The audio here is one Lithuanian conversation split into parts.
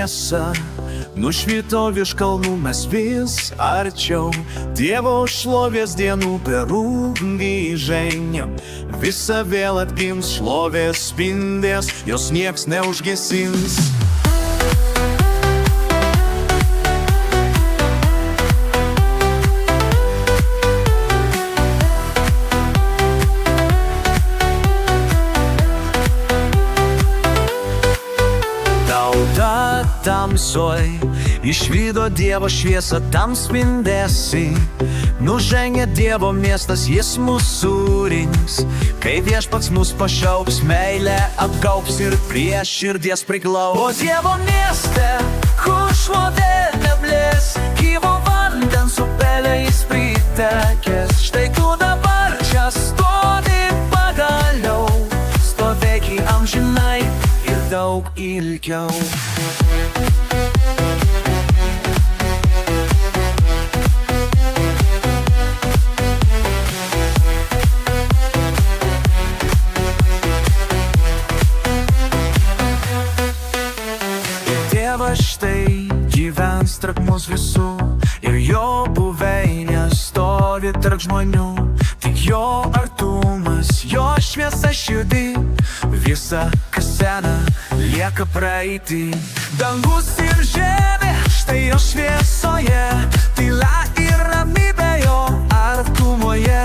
šviesa nušvito virš kalnų, mes vis arčiau Dievo šlovės dienų perūgį žengiam. Visa vėl atgims, šlovės spindės, jos nieks neužgesins. Tauta tamsoj išvydo Dievo šviesą, tam spindėsi. Nužengė Dievo miestas, jis mus surinks. Kai Viešpats mus pašauks, meilė apgaups ir prie širdies priglaus. O Dievo mieste, kur šlovė neblės, gyvo vandens upeliais pritekės. Štai tu dabar čia stovi pagaliau, stovėk amžinai ir daug ilgiau. Dievas štai gyvens tarp mūsų visų, ir jo buveinė stovi tarp žmonių. Tik jo artumas, jo šviesa širdį, visa kas sena lieka praeitį. Dangus ir žemė štai jo šviesoje, tyla ir ramybė jo artumoje.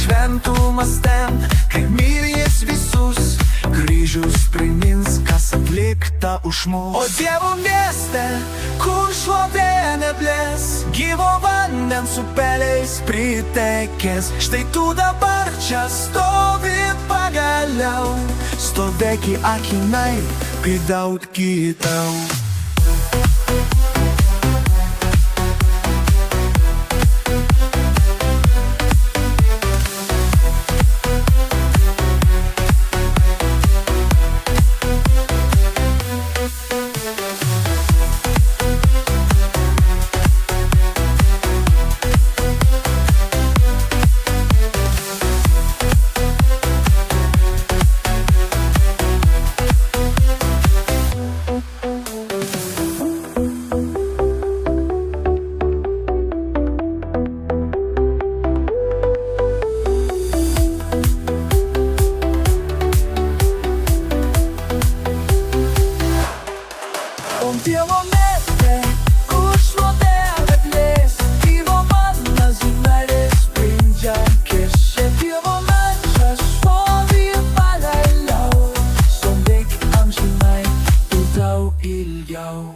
Šventumas ten, kai myli jis visus, kryžius primins, kas atlikta už mus. O Dievo mieste, kur šlovė neblės, gyvo vandens upeliais pritekės. Štai tu dabar čia stovi pagaliau, stovėk akinai, kai daug kitau. Dievo mieste, kur šlovė neblės, gyvo vandens upeliais pritekės. Štai Dievo mieste stovi pagaliau, stovėk amžinai ir daug ilgiau.